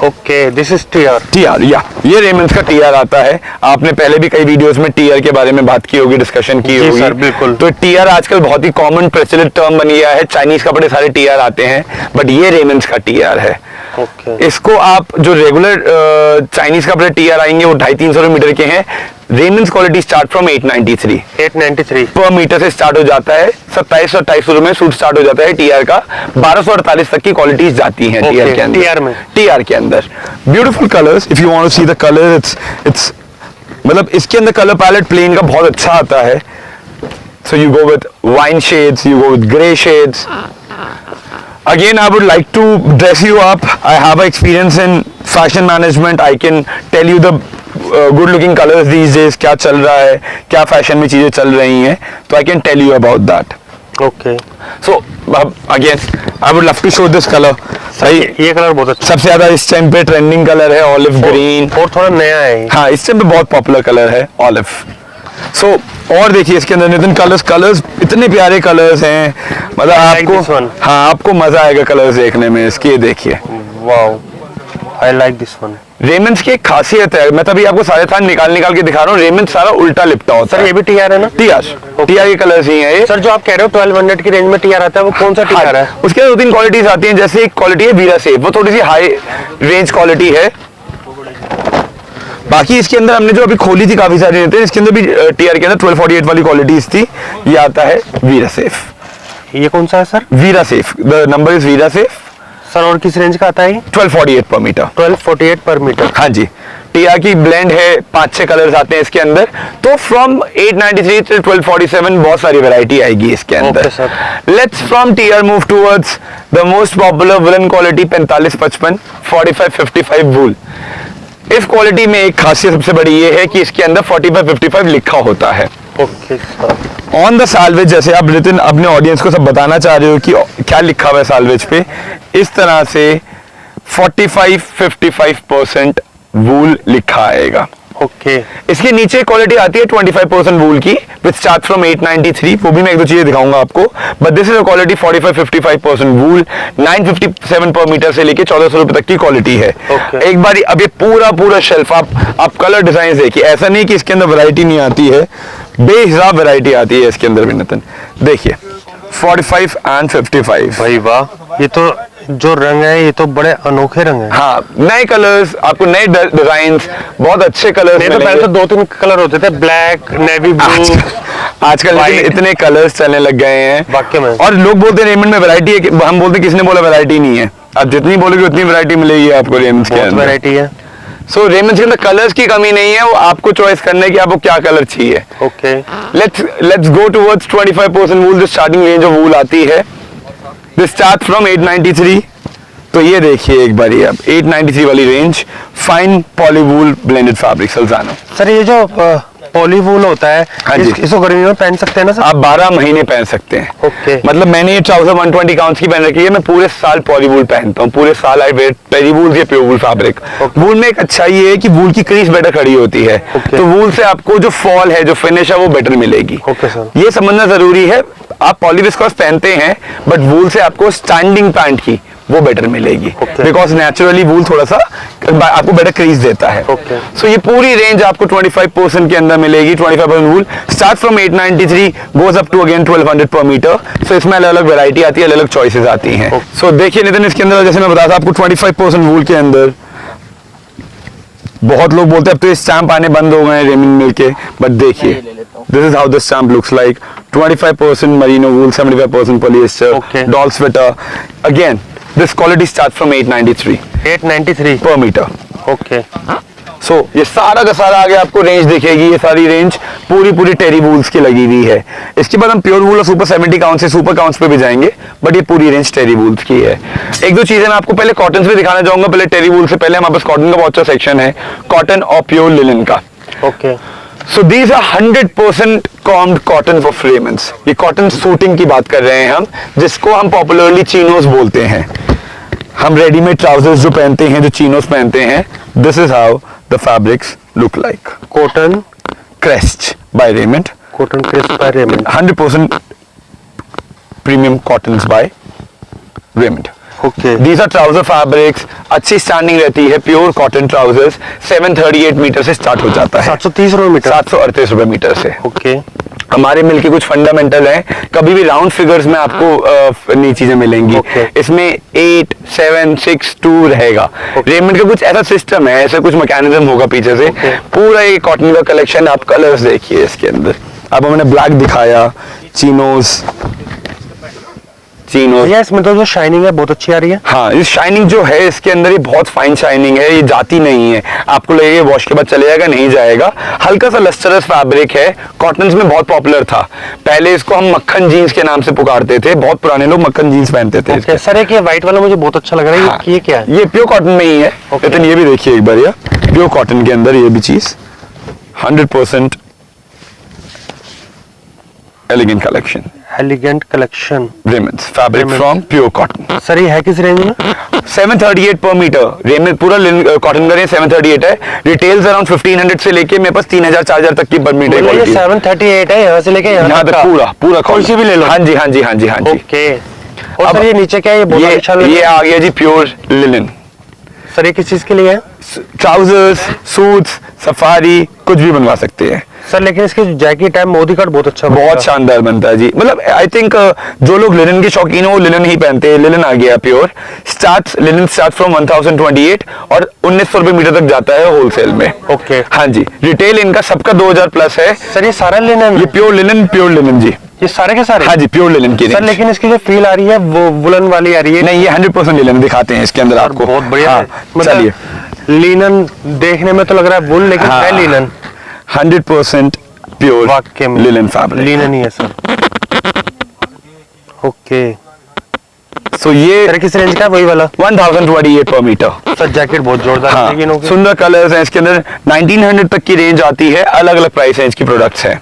Okay, this is TR. या ये रेमंड्स का टीआर आता है. आपने पहले भी कई वीडियोस में टीआर के बारे में बात की होगी, डिस्कशन की जी होगी. सर, बिल्कुल. तो टीआर आजकल बहुत ही कॉमन प्रचलित टर्म बन गया है. चाइनीज कपड़े सारे टीआर आते हैं, बट ये रेमंड्स का टीआर है. ओके, इसको आप जो रेगुलर चाइनीज कपड़े टीआर आएंगे वो 250-300 मीटर के हैं. रेमंड्स क्वालिटी स्टार्ट फ्रॉम 893 पर मीटर से स्टार्ट हो जाता है. 2700-2800 में सूट स्टार्ट हो जाता है टीआर का. 1248 तक की क्वालिटीज जाती हैं टीआर के अंदर. टीआर के अंदर beautiful colours. If you want to see the colour, it's मतलब इसके अंदर कलर पैलेट प्लेन का बहुत अच्छा आता है. So you go with wine shades, you go with grey shades. Again, I would like to dress you up. I have experience in fashion management. I can tell you the good looking colors these days. क्या चल रहा है, क्या fashion में चीजें चल रही हैं, तो I can tell you about that. Okay. So again, I would love to show this color. सही, ये कलर बहुत अच्छा, सबसे ज्यादा इस टाइम पे ट्रेंडिंग कलर है ऑलिव ग्रीन. और थोड़ा नया है. हाँ, इस टाइम पे बहुत पॉपुलर कलर है ऑलिव. सो और देखिए इसके अंदर नितिन कलर्स इतने प्यारे कलर्स हैं, मतलब आपको, हाँ आपको मजा आएगा कलर्स देखने में इसके. ये देखिए, wow, I like this one. Raymond's की एक खासियत है, मैं तभी आपको सारे थान निकाल के दिखा रहा हूँ. रेमंड सारा उल्टा लिपटा होता सर है. ये भी टीआर है ना? टीआर के कलर्स ही हैं ये. सर जो आप कह रहे हो 1200 की रेंज में टीआर आता है, वो कौन सा टीआर है? उसके अंदर 2-3 क्वालिटीज आती हैं. जैसे एक क्वालिटी है वीरा सेफ, वो थोड़ी सी हाई रेंज क्वालिटी है. बाकी इसके अंदर हमने जो अभी खोली थी काफी सारी रहते हैं, इसके अंदर भी टीआर के अंदर 1248 वाली क्वालिटीज थी. ये आता है वीरा सेफ. ये कौन सा है sir? Vera safe, the number is Vera safe. Sir और किस रेंज का आता है? 1248 पर मीटर. 1248 पर मीटर. हाँ जी. टीआर की ब्लेंड है, 5-6 कलर्स आते हैं इसके अंदर. तो फ्रॉम 893 till 1247 बहुत सारी वैरायटी आएगी इसके अंदर. Let's from TR move towards the most popular woollen quality 45-55, 45-55 वूल. इस क्वालिटी में एक खासियत सबसे बड़ी ये है कि इसके अंदर 45-55 लिखा होता है. Okay sir. On the salvage, जैसे आप नितिन अपने ऑडियंस को सब बताना चाह रहे हो कि क्या लिखा हुआ है साल्वेज पे, इस तरह से 45-55% वूल लिखा आएगा. ओके. इसके नीचे क्वालिटी आती है 25% वूल की, विच स्टार्ट फ्रॉम 893. वो भी मैं 1-2 चीजें दिखाऊंगा आपको. But this is a quality 45-55% वूल. 957 पर मीटर से लेके 1400 रुपए तक की क्वालिटी है. एक बार अब ये पूरा शेल्फ आप कलर डिजाइन देखिए. ऐसा नहीं कि इसके अंदर वैरायटी नहीं आती है, बेहिसाब वैरायटी आती है इसके अंदर भी. नितिन देखिए 45 and 55. भाई वाह, ये तो जो रंग है ये तो बड़े अनोखे रंग है. हाँ, नए कलर्स, आपको नए डिजाइन्स, बहुत अच्छे कलर्स. नहीं तो पहले तो 2-3 कलर होते थे, ब्लैक, नेवी ब्लू. आजकल इतने कलर्स चलने लग गए हैं वाकई में. और लोग बोलते हैं रेमंड में वैरायटी है, हम बोलते हैं किसने बोला वैरायटी नहीं है. आप जितनी बोलोगे उतनी वैरायटी मिलेगी आपको रेमंड्स के बहुत अंदर। वैरायटी है। सो रेमंड्स के अंदर कलर्स की कमी नहीं है, वो आपको चॉइस करना है कि आपको क्या कलर चाहिए। Okay, Let's go towards 25% wool। जो स्टार्टिंग रेंज ऑफ वूल आती है, दिस स्टार्ट फ्रॉम 893। तो ये देखिए एक बारी आप 893 वाली रेंज, फाइन पॉली वूल ब्लेंडेड फैब्रिक सल्जानो। सर ये जो पॉली वूल होता है, हाँ जी। इसको गर्मी में पहन सकते हैं ना सर? आप 12 महीने पहन सकते हैं। ओके। मतलब मैंने ये ट्राउजर 120 काउंट्स की पहन रखी है, मैं पूरे साल पॉली वूल पहनता हूँ, पूरे साल आई वेयर पेरी वूल या प्योर वूल फैब्रिक। वूल में एक अच्छाई ये है कि वूल की क्रीज बेटर खड़ी होती है, ओके। तो वूल से आपको जो फॉल है, जो फिनिश है, वो बेटर मिलेगी। Okay sir. ये समझना जरूरी है। आप पॉली विस्कोस पहनते हैं, बट वूल से आपको स्टैंडिंग पैंट की वो बेटर मिलेगी, ओके। बिकॉज नेचुरली वूल थोड़ा सा आपको बेटर क्रीज देता है। ओके। सो ये पूरी रेंज आपको 25% के अंदर मिलेगी। 25% wool start from 893 goes up to again 1200 per metre. सो इसमें अलग अलग वैरायटी आती है, अलग अलग चॉइसेस आती हैं। सो देखिए नितिन, इसके अंदर जैसे मैं बताया था आपको 25% वूल के अंदर बहुत लोग बोलते हैं अब तो ये स्टैंप आने बंद हो गए हैं रेमंड मिल के, बट देखिए this is how the stamp looks like. 25% Merino wool, 75% polyester, Okay. Doll sweater. Again this quality start from 893 893 पर मीटर। ओके। सो ये सारा का सारा आगे आपको रेंज दिखेगी। ये सारी रेंज पूरी टेरी वूल्स की लगी हुई है। इसके बाद हम प्योर वूल और सुपर 70 काउंट से सुपर काउंट्स पे भी जाएंगे, बट ये पूरी रेंज टेरी वूल्स की है। एक दो चीजें मैं आपको पहले कॉटन पे दिखाना चाहूंगा। पहले टेरी वूल से पहले हमारे पास कॉटन का बहुत अच्छा सेक्शन है, कॉटन और प्योर लिनन का। Okay. So these are 100% combed cotton for Raymond's. ये कॉटन सूटिंग की बात कर रहे हैं हम, जिसको हम पॉपुलरली चीनोस बोलते हैं। हम रेडीमेड ट्राउजर्स जो पहनते हैं, जो चीनोस पहनते हैं, this is how the fabrics look like. Cotton crest by Raymond, cotton crisp by Raymond. 100% premium cottons by Raymond. Okay. These are trouser fabrics, अच्छी स्टैंडिंग रहती है। प्योर कॉटन ट्राउजर्स 738 मीटर से स्टार्ट हो जाता है, 730 रुपए मीटर। 738 रुपए metre से। ओके। हमारे मिल के कुछ फंडामेंटल हैं, कभी भी राउंड फिगर्स में आपको नई चीजें मिलेंगी। Okay. इसमें 8, 7, 6, 2 रहेगा। रेमंड का कुछ ऐसा सिस्टम है, ऐसा कुछ मैकेनिज्म होगा पीछे से। Okay. पूरा ये कॉटन का कलेक्शन, आप कलर्स देखिए इसके अंदर। अब हमने ब्लैक दिखाया, चीनोस। भैया इसमें तो जो शाइनिंग है बहुत अच्छी आ रही है। हाँ, इस शाइनिंग जो है इसके अंदर, ये बहुत फाइन शाइनिंग है, ये जाती नहीं है। आपको लगेगा वॉश के बाद चले जाएगा, नहीं जाएगा। हल्का सा लस्टरस फैब्रिक है, कॉटन्स में बहुत पॉपुलर था। पहले इसको हम मक्खन जीन्स के नाम से पुकारते थे, बहुत पुराने लोग मक्खन जीन्स पहनते थे। ओके सर, एक ये व्हाइट वाला मुझे बहुत अच्छा लग रहा है। हाँ, ये क्या है? ये प्योर कॉटन में ही है। Okay. लेकिन ये भी देखिए एक बार, ये प्योर कॉटन के अंदर ये भी चीज 100% elegant collection. Elegant collection Raymond's fabric Raymond. From pure cotton. Sir ये है किस रेंज में? 738 पर मीटर। रेमंड पूरा कॉटन का रेंज 738 है। रिटेल्स अराउंड 1500 से लेके मेरे पास 3000 4000 तक की पर मीटर मतलब ये क्वालिटी है। 738 है, यहाँ से लेके यहाँ तक पूरा कोई सी भी ले लो। हाँ जी हाँ जी हाँ जी हाँ जी। ओके। और अब सर ये नीचे क्या है? ये बहुत अच्छा लग ये रहा है। आ गया जी प्योर लिनन। सर ये किस चीज के लिए है? ट्राउजर्स, सूट्स, सफारी, कुछ भी बनवा सकते हैं सर लेकिन इसकी जैकेट है, मोदी कट बहुत अच्छा बनता है। बहुत शानदार बनता है जी। मतलब आई थिंक जो लोग लिनन के शौकीन हो वो लिनन ही पहनते हैं। लिनन आ गया प्योर। लिनन स्टार्ट फ्रॉम 1028 और 1900 रुपए मीटर तक जाता है होलसेल में। ओके। हाँ जी, रिटेल इनका सबका 2000 प्लस है। सर ये सारा लिनन? ये प्योर लिनन जी। ये सारे के सारे? हाँ जी, प्योर लिनन की सर range। लेकिन इसकी जो फील आ रही है वो वुलन वाली आ रही है। नहीं, ये 100% लिनन दिखाते हैं इसके अंदर आपको। बहुत बढ़िया हाँ, है। चलिए। लिनन देखने में तो लग रहा है वुल, लेकिन हाँ, है लिनन। 100% प्योर वाकई में लिनन फैब्रिक। लिनन ही है सर। ओके। सो ये सर किस रेंज का है? वही वाला 1028 पर मीटर। सर जैकेट बहुत जोरदार हाँ, है लेकिन सुंदर कलर्स हैं इसके अंदर। 1900 तक की रेंज आती है। अलग अलग प्राइस रेंज की प्रोडक्ट्स हैं।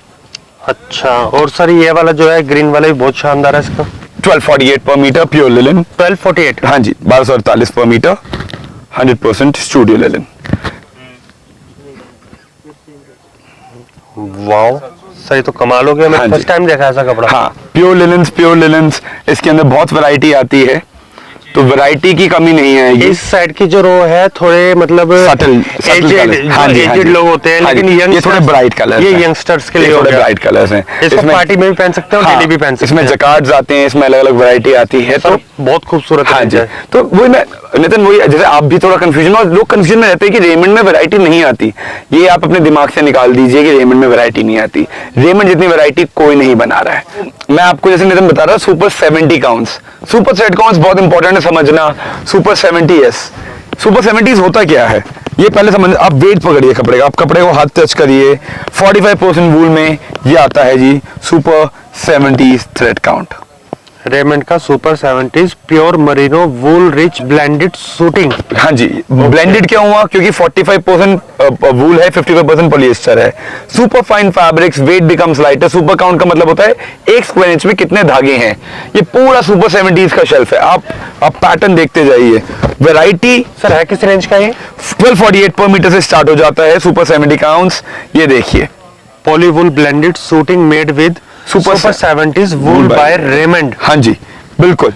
अच्छा। और सर ये वाला जो है ग्रीन वाला भी बहुत शानदार है इसका। 1248 पर मीटर प्योर लिनन। 1248। हाँ जी, 1248 पर metre 100% studio linen. Wow sir ये तो कमाल हो गया। हाँ मैं जी। फर्स्ट टाइम देखा ऐसा कपड़ा। हाँ, प्योर लिनन्स इसके अंदर बहुत वैरायटी आती है, तो वैरायटी की कमी नहीं आएगी। इस साइड की जो रो है थोड़े मतलब सटल एजेड हाँ जी, हाँ जी। लोग होते हैं, हाँ लेकिन जी, ये यंगस्टर्स थोड़े ब्राइट कलर्स ये हैं। यंगस्टर्स के ये लिए हो थोड़े गया। ब्राइट कलर्स हैं। इसको पार्टी में भी पहन सकते हो, डेली भी पहन सकते इसमें हैं। जकार्ड्स आते हैं, इसमें अलग अलग वैरायटी आती है। सर तो बहुत खूबसूरत हाँ है। जी, तो वही मैं नितिन, वही जैसे आप भी थोड़ा कंफ्यूजन, और लोग कंफ्यूजन में रहते हैं कि रेमंड में वैरायटी नहीं आती। ये आप अपने दिमाग से निकाल दीजिए कि रेमंड में वैरायटी नहीं आती। रेमंड जितनी वैरायटी कोई नहीं बना रहा है। मैं आपको जैसे नितिन बता रहा हूँ, super 70 counts, super set counts बहुत इंपॉर्टेंट है समझना सुपर 70s। सुपर 70s होता क्या है ये पहले समझ। आप वेट पकड़िए कपड़े का, आप कपड़े को हाथ टच करिए, 45% वूल में ये आता है जी super 70s thread count. Raymond का super 70s pure merino wool rich blended suiting. हाँ जी, ब्लेंडेड क्या हुआ क्योंकि 45% वूल है, 55% पॉलिएस्टर है। Super fine fabrics, weight becomes lighter. Super count का मतलब होता है एक स्क्वायर इंच में कितने धागे हैं। ये पूरा सुपर 70s का शेल्फ है। आप पैटर्न देखते जाइए। वैरायटी सर है किस रेंज का ये? 1248 पर मीटर से स्टार्ट हो जाता है सुपर 70 काउंट्स। ये देखिए polywool blended suiting made with super 70s wool by Raymond. हाँ जी बिल्कुल।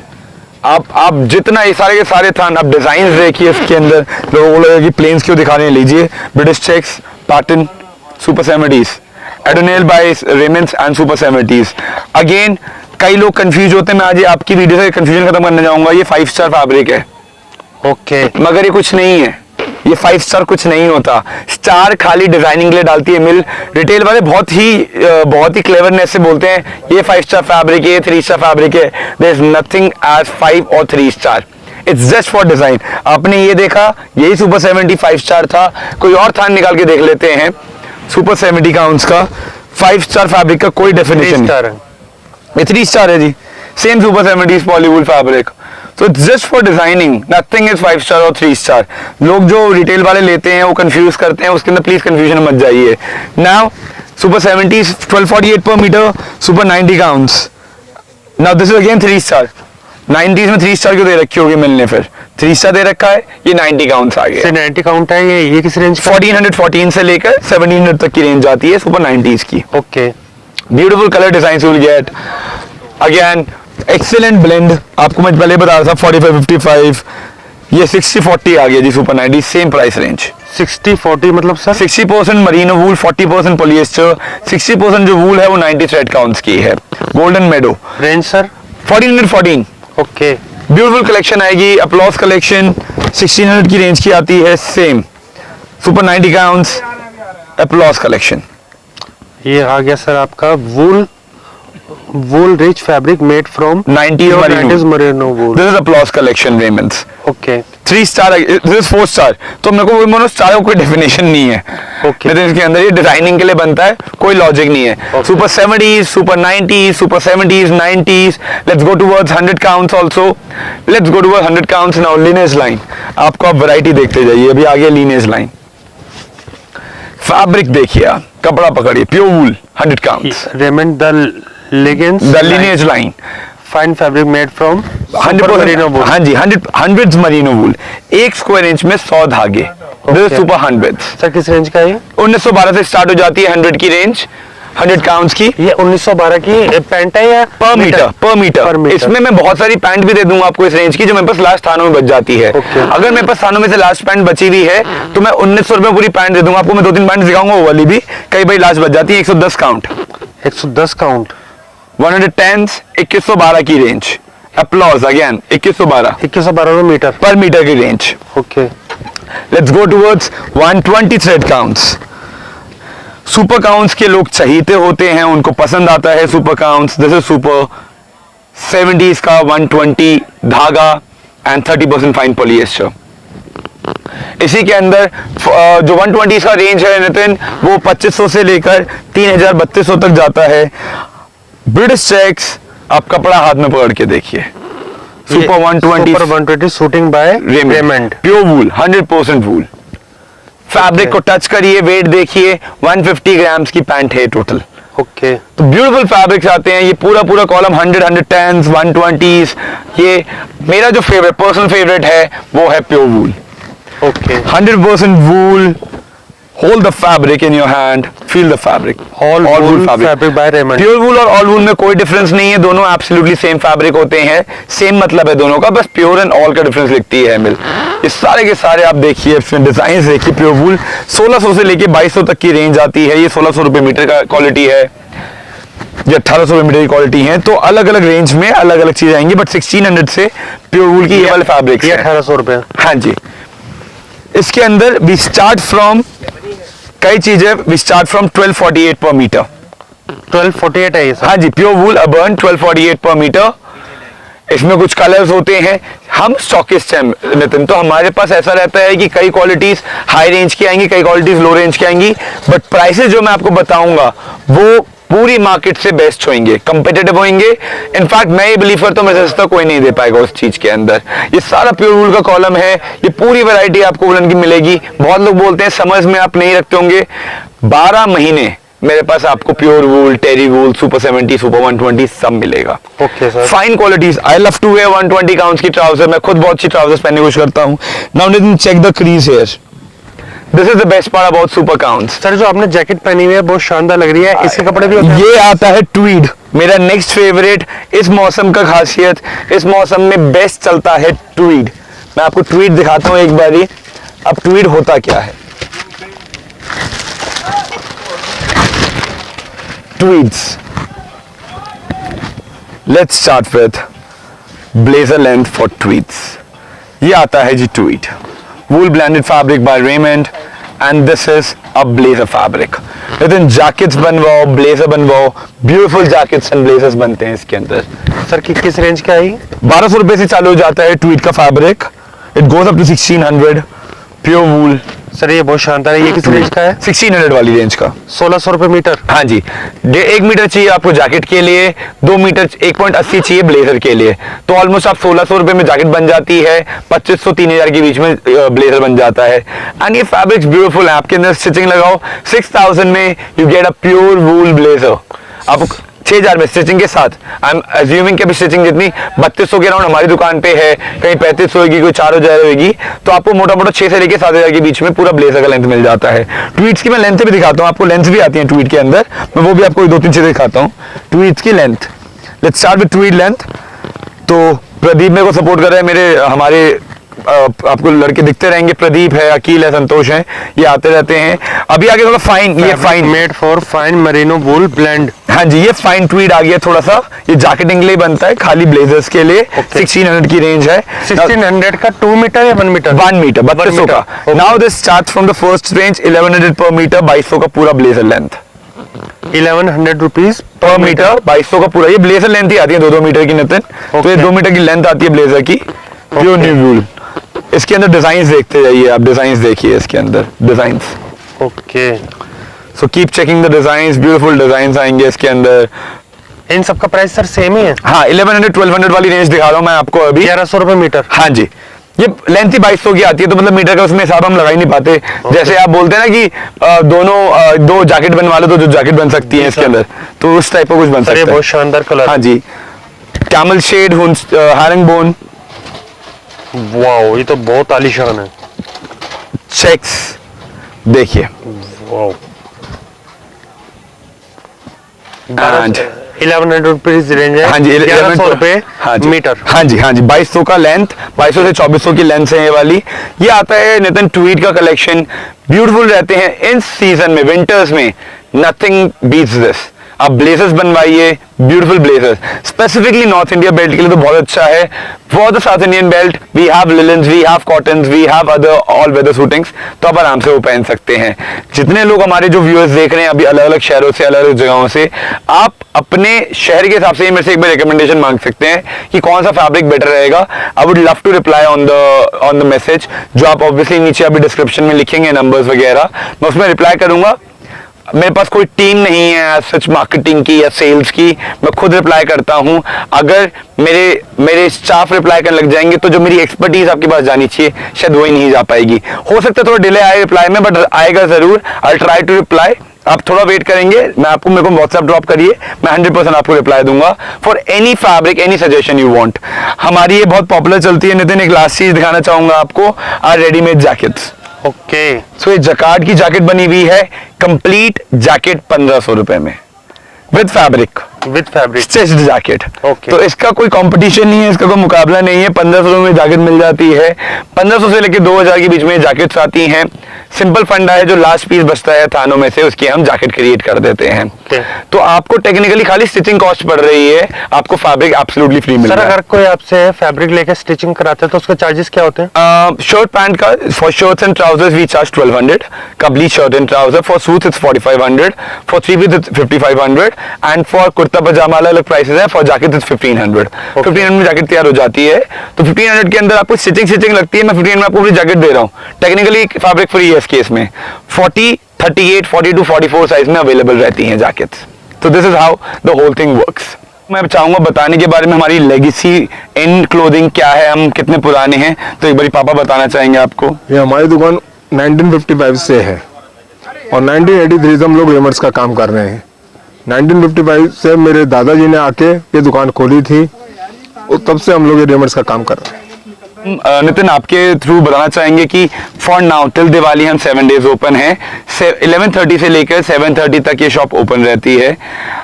आप जितना ये सारे के सारे थान आप डिजाइन देखिए इसके अंदर, लोगों को लगेगा कि प्लेन्स क्यों दिखा रहे हैं। लीजिए British checks pattern super 70s, एडोनेल by Raymond's and super 70s। Again कई लोग कंफ्यूज होते हैं, मैं आज ये आपकी वीडियो से कंफ्यूजन खत्म करना चाहूंगा। ये 5 स्टार फैब्रिक है ओके, मगर ये कुछ नहीं है। ये 5 स्टार कुछ नहीं होता। स्टार खाली डिजाइनिंग के लिए डालती है मिल। रिटेल वाले बहुत ही क्लेवरनेस से बोलते हैं ये 5 स्टार फैब्रिक है, 3 स्टार फैब्रिक है। देयर इज नथिंग एज 5 और 3 star, it's just for design. आपने ये देखा, यही सुपर 70 5 स्टार था। कोई और थान निकाल के देख लेते हैं सुपर 70 का उसका 5 स्टार फैब्रिक का कोई डेफिनेशन नहीं। ये 3 स्टार है जी, same super 70s polywool fabric. So it's just for designing, nothing is 5 star और 3 स्टार। लोग जो रिटेल वाले लेते हैं वो कंफ्यूज करते हैं, उसके अंदर प्लीज कंफ्यूजन मत जाइए। नाउ सुपर 70s 1248 पर metre, super 90 counts. Now this is again 3 star. 90s में 3 स्टार क्यों दे रखी होगी मिलने, फिर 3 स्टार दे रखा है। ये 90 काउंट्स आ गए। 90 काउंट है ये किस रेंज का? 1414 से लेकर 1700 तक की रेंज आती है सुपर 90s की। Okay, beautiful colour design you will gate. Again excellent blend, आपको मैं पहले बता रहा था 45-55, ये 60-40 आ गया जी सुपर 90 सेम प्राइस रेंज। 60-40 मतलब सर? 60% मरीनो वूल, 40% पॉलिएस्टर। 60% जो वूल है वो 90 थ्रेड काउंट्स की है। Golden meadow range sir? 1414। Okay, beautiful collection आएगी। अपलॉस कलेक्शन 1600 की रेंज की आती है, सेम सुपर 90 काउंट्स अपलॉस कलेक्शन। ये आ गया सर आपका wool rich fabric made from 90s merino wool. This is अपलॉस collection Raymond's. Okay, 3 star, this is 4 star. तो मेरे को मोनो स्टार का कोई डेफिनेशन नहीं है। Okay. लेकिन इसके अंदर ये डिजाइनिंग के लिए बनता है, कोई लॉजिक नहीं है। Super 70s, super 90s, super 70s, 90s। Let's go towards 100 counts also. Let's go towards 100 counts now. Lineage line, आपको आप वैरायटी देखते जाइए। अभी आगे लिनेज लाइन। फैब्रिक देखिए आप, कपड़ा पकड़िए, pure wool 100 counts. Raymond the leggings the lineage line, fine fabric made from 100% merino wool. हाँ जी, 100 मरीनो वूल, 1 स्क्वायर इंच में 100 धागे। This is super 100। सर किस रेंज का है? 1912 से स्टार्ट हो जाती है 100 की रेंज, 100 काउंट्स की। ये 1912 की पैंट है या पर मीटर। इसमें मैं बहुत सारी पैंट भी दे दूंगा आपको इस रेंज की, जो मेरे पास लास्ट थानों में बच जाती है। Okay. अगर मेरे पास थानों में से लास्ट पैंट बची हुई है तो मैं 1900 रुपए पूरी पैंट दे दूंगा आपको। मैं 2-3 पैंट दिखाऊंगा वो वाली भी, कई बार लास्ट बच जाती है। 110 काउंट, 110 काउंट, 110 2112 की रेंज। अपलॉज अगेन 2112 2112 मीटर पर मीटर की range. Okay, let's go towards 120 thread counts. Super counts के लोग चाहते होते हैं, उनको पसंद आता है super counts. This is super 70s का 120 धागा एंड 30% फाइन पॉलिएस्टर। इसी के अंदर जो 120 का रेंज है नितिन, वो 2500 से लेकर 3000-3200 तक जाता है। ब्रिटिश चेक्स, आप कपड़ा हाथ में पकड़ के देखिए। Super 120 suiting by Raymond, pure wool, 100% wool. Fabric को टच करिए, वेट देखिए, 150 ग्राम्स की पैंट है टोटल। ओके, तो ब्यूटीफुल फैब्रिक्स आते हैं। ये पूरा कॉलम 100, 110s, 120s। ये मेरा जो पर्सनल फेवरेट है वो है pure wool. Okay, 100% wool. Hold the fabric in your hand, feel the fabric. All wool fabric by Raymond. Pure wool और all wool में कोई डिफरेंस नहीं है, दोनों एब्सोल्युटली सेम फैब्रिक होते हैं, सेम मतलब है दोनों का, बस प्योर एंड ऑल का डिफरेंस लिखती है मिल। ये सारे के सारे आप देखिए, इसमें डिजाइन देखिए। प्योर वूल 1600 से लेके 2200 तक की रेंज आती है। ये 1600 रुपए मीटर का क्वालिटी है, ये 1800 रुपए मीटर की क्वालिटी है। तो अलग अलग रेंज में अलग अलग चीज आएंगी, बट 1600 से प्योर वूल की ये वाले फैब्रिक ये 1800 रुपए। हाँ जी। इसके अंदर वी स्टार्ट फ्रॉम कई चीजें, वी स्टार्ट फ्रॉम 1248 पर मीटर। 1248 है ये सर? हाँ जी, प्योर वूल अर्बन 1248 पर मीटर। इसमें कुछ कलर्स होते हैं। हम स्टॉकिस्ट हैं नितिन, तो हमारे पास ऐसा रहता है कि कई क्वालिटीज हाई रेंज की आएंगी, कई क्वालिटीज लो रेंज की आएंगी, बट प्राइसेस जो मैं आपको बताऊंगा वो पूरी मार्केट से बेस्ट होंगे, कंपेटिटिव होंगे। इनफैक्ट मैं ये बिलीव करता हूँ मेरे सस्ता कोई नहीं दे पाएगा उस चीज के अंदर। ये सारा प्योर वूल का कॉलम है, ये पूरी वैरायटी आपको वुलन की मिलेगी। बहुत लोग बोलते हैं समर्स में आप नहीं रखते होंगे, 12 महीने मेरे पास आपको pure wool, terry wool, super 70, super 120 सब मिलेगा। Okay sir. Fine qualities. I love to wear 120 counts की ट्राउजर, मैं खुद बहुत अच्छी ट्राउजर्स पहनने की कोशिश करता हूँ। Now Nitin check the crease here, this is the best part about super counts. Sir जो आपने जैकेट पहनी हुई है बहुत शानदार लग रही है, इसके कपड़े भी होते हैं? ये आता है ट्वीड, मेरा नेक्स्ट फेवरेट। इस मौसम का खासियत, इस मौसम में बेस्ट चलता है ट्वीड। मैं आपको ट्वीड दिखाता हूँ एक बारी। अब ट्वीड होता क्या है, tweeds. Let's start with blazer length for tweeds. ये आता है जी tweed, wool blended fabric by Raymond, and this is a blazer fabric. लेकिन जैकेट्स बनवाओ, ब्लेजर बनवाओ, ब्यूटीफुल जैकेट्स एंड ब्लेजर्स बनते हैं इसके अंदर। सर किस रेंज का है? 1200 रुपए से चालू हो जाता है tweed का fabric, it goes up to 1600, pure wool. Sir ये बहुत शानदार है, ये किस रेंज का है? 1600 वाली रेंज का, 1600 रुपए मीटर। हाँ जी। 1 मीटर चाहिए आपको जैकेट के लिए, 2 मीटर 1.80 चाहिए ब्लेजर के लिए, तो ऑलमोस्ट आप 1600 रुपए में जैकेट बन जाती है, 2500-3000 के बीच में ब्लेजर बन जाता है। एंड ये फैब्रिक्स ब्यूटीफुल है, आपके अंदर स्टिचिंग लगाओ 6000 में you get a pure wool blazer. आप 6000 में स्टिचिंग के साथ, आई एम अज्यूमिंग कि अभी स्टिचिंग जितनी 3200 के राउंड हमारी दुकान पे है, कहीं 3500 होगी, कोई 4000 होगी, तो आपको मोटा मोटा 6 से लेके 7000 के बीच में पूरा ब्लेजर का लेंथ मिल जाता है। ट्वीट्स की मैं लेंथ भी दिखाता हूँ आपको, लेंथ भी आती है ट्वीट के अंदर, मैं वो भी आपको 2-3 चीजें दिखाता हूँ। ट्वीट्स की length, let's start with tweet length. तो प्रदीप मेरे को सपोर्ट कर रहे हैं, मेरे हमारे आपको लड़के दिखते रहेंगे, प्रदीप है, अकील है, संतोष है, ये आते रहते हैं। अभी आगे थोड़ा फाइन, ये fine made for fine Merino wool blend. हाँ जी, ये फाइन ट्वीड आ गया थोड़ा सा, ये जैकेटिंग के लिए बनता है, खाली ब्लेजर्स के लिए। 1600 की रेंज है। 1600 का 2 मीटर या 1 मीटर? 1 मीटर 3200 का। Now this starts from the first range 1100 पर मीटर, 2200 का पूरा ब्लेजर लेंथ। 1100 रुपीज पर मीटर, 2200 का पूरा। ये ब्लेजर लेंथ ही आती है 2-2 मीटर की नितिन, तो ये 2 मीटर की लेंथ आती है ब्लेजर की, प्योर न्यू वूल। इसके अंदर डिजाइन देखते जाइए आप, डिजाइन देखिए इसके अंदर, design. Okay, so keep checking the design, beautiful design आएंगे इसके अंदर। इन सब का प्राइस सर सेम ही है? हाँ, 1100-1200 वाली रेंज दिखा रहा हूँ मैं आपको अभी। 1100 रुपए मीटर। हाँ जी, ये लेंथ ही 2200 की आती है, तो मतलब मीटर का उसमें हिसाब हम लगा ही नहीं पाते। जैसे आप बोलते हैं ना कि दोनों 2 जैकेट बनवा लो तो जो जैकेट बन सकती है इसके अंदर, तो उस टाइप का कुछ बन सकता है। बहुत शानदार कलर। हाँ जी, camel shade, herringbone, wow, ये तो बहुत आलीशान है। चेक्स देखिए, वाओ। एंड 1100 रुपीज रेंज है। हाँ जी, 1100 रुपए हाँ जी, मीटर। हाँ जी, हाँ जी, 2200 का लेंथ, 2200 से 2400 की लेंथ है ये वाली। ये आता है नितिन ट्वीड का कलेक्शन, ब्यूटीफुल रहते हैं इन सीजन में, विंटर्स में। Nothing beats this. आप ब्लेजर्स बनवाइए, beautiful blazers, specifically north India belt के लिए तो बहुत अच्छा है। For the south Indian belt we have linens, we have cottons, we have other all weather suitings, तो आप आराम से वो पहन सकते हैं। जितने लोग हमारे जो व्यूअर्स देख रहे हैं अभी अलग अलग शहरों से, अलग अलग जगहों से, आप अपने शहर के हिसाब से मेरे से एक बार रिकमेंडेशन मांग सकते हैं कि कौन सा फैब्रिक बेटर रहेगा। I would love to reply on the message, जो आप ऑब्वियसली नीचे अभी डिस्क्रिप्शन में लिखेंगे नंबर्स वगैरह, मैं उसमें रिप्लाई करूंगा। मेरे पास कोई टीम नहीं है सच मार्केटिंग की या सेल्स की, मैं खुद रिप्लाई करता हूं। अगर मेरे स्टाफ रिप्लाई करने लग जाएंगे तो जो मेरी एक्सपर्टीज आपके पास जानी चाहिए शायद वही नहीं जा पाएगी। हो सकता है थोड़ा डिले आए रिप्लाई में, बट आएगा जरूर। I try to reply. आप थोड़ा वेट करेंगे, मेरे को व्हाट्सएप ड्रॉप करिए, मैं 100% आपको रिप्लाई दूंगा for any fabric, any suggestion you want. हमारी ये बहुत पॉपुलर चलती है नितिन। एक लास्ट चीज दिखाना चाहूंगा आपको, आर रेडीमेड जैकेट्स। ओके, सो ये जकार्ड की जैकेट बनी हुई है, कंप्लीट जैकेट 1500 रुपए में, with fabric, stitched jacket. Okay. तो इसका कोई कंपटीशन नहीं है, इसका कोई मुकाबला नहीं है। 1500 में जैकेट मिल जाती है, 1500 से लेकर 2000 के बीच में जैकेट्स आती हैं। सिंपल फंडा है, जो लास्ट पीस बचता है थानों में से उसकी हम जैकेट क्रिएट कर देते हैं। तो आपको टेक्निकली खाली स्टिचिंग कॉस्ट पड़ रही है, आपको फैब्रिक एब्सोल्युटली फ्री मिल सर रहा है। अगर कोई आपसे फैब्रिक लेके स्टिचिंग कराते हैं तो उसके चार्जेस क्या होते हैं? शर्ट पैंट का for shirts and trousers we charge 1200, complete shirt and trouser. For suits it's 4500, for three piece it's 5500 and for kurta pajama अलग प्राइसेस है। For jacket it's 1500। 1500 में जैकेट तैयार हो जाती है। तो 1500 के अंदर आपको स्टिचिंग लगती है, मैं 1500 में आपको पूरी जैकेट दे रहा हूँ। टेक्निकली फैब्रिक फ्री है इस केस में। 40, 38, 42, 44 साइज में अवेलेबल रहती हैं जैकेट्स। तो this is how the whole thing works. मैं चाहूंगा बताने के बारे में हमारी लेगेसी इन क्लोथिंग क्या है, हम कितने पुराने हैं, तो एक बारी पापा बताना चाहेंगे आपको। ये हमारी दुकान 1955 से है और 1983 से हम लोग रेमंड्स का काम कर रहे हैं। 1955 से मेरे दादाजी ने आके ये दुकान खोली थी और तब से हम लोग ये रेमंड्स का काम कर रहे हैं। नितिन, आपके थ्रू बताना चाहेंगे कि फॉर नाउ टिल दिवाली हम 7 डेज ओपन है। 11:30 से लेकर 7:30 तक ये शॉप ओपन रहती है।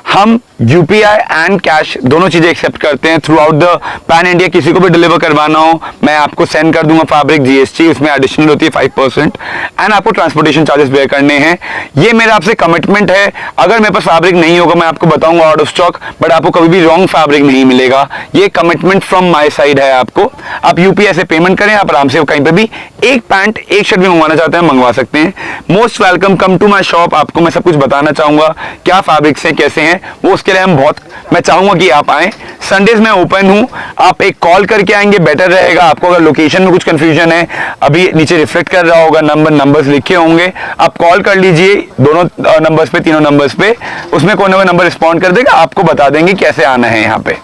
हम यूपीआई एंड कैश दोनों चीजें एक्सेप्ट करते हैं through out the pan India. किसी को भी डिलीवर करवाना हो मैं आपको सेंड कर दूंगा फैब्रिक, जीएसटी उसमें एडिशनल होती है 5% एंड आपको ट्रांसपोर्टेशन चार्जेस बेयर करने हैं। ये मेरा आपसे कमिटमेंट है। अगर मेरे पास फैब्रिक नहीं होगा मैं आपको बताऊंगा आउट ऑफ स्टॉक, बट आपको कभी भी रॉन्ग फैब्रिक नहीं मिलेगा। ये कमिटमेंट फ्रॉम माय साइड है आपको। आप यूपीआई से पेमेंट करें, आप आराम से कहीं पे भी एक पैंट एक शर्ट भी मंगवाना चाहते हैं मंगवा सकते हैं। Most welcome, come to my shop. आपको मैं सब कुछ बताना चाहूंगा क्या फैब्रिक्स हैं, कैसे हैं वो, उसके लिए मैं चाहूंगा कि आप आए। संडेज में ओपन हूं, आप एक कॉल करके आएंगे बेटर रहेगा। आपको अगर लोकेशन में कुछ कंफ्यूजन है, अभी नीचे रिफ्लेक्ट कर रहा होगा नंबर्स लिखे होंगे, आप कॉल कर लीजिए दोनों नंबर्स पे, तीनों नंबर्स पे, उसमें कोई ना कोई नंबर रिस्पॉन्ड कर देगा, आपको बता देंगे कैसे आना है यहाँ पे।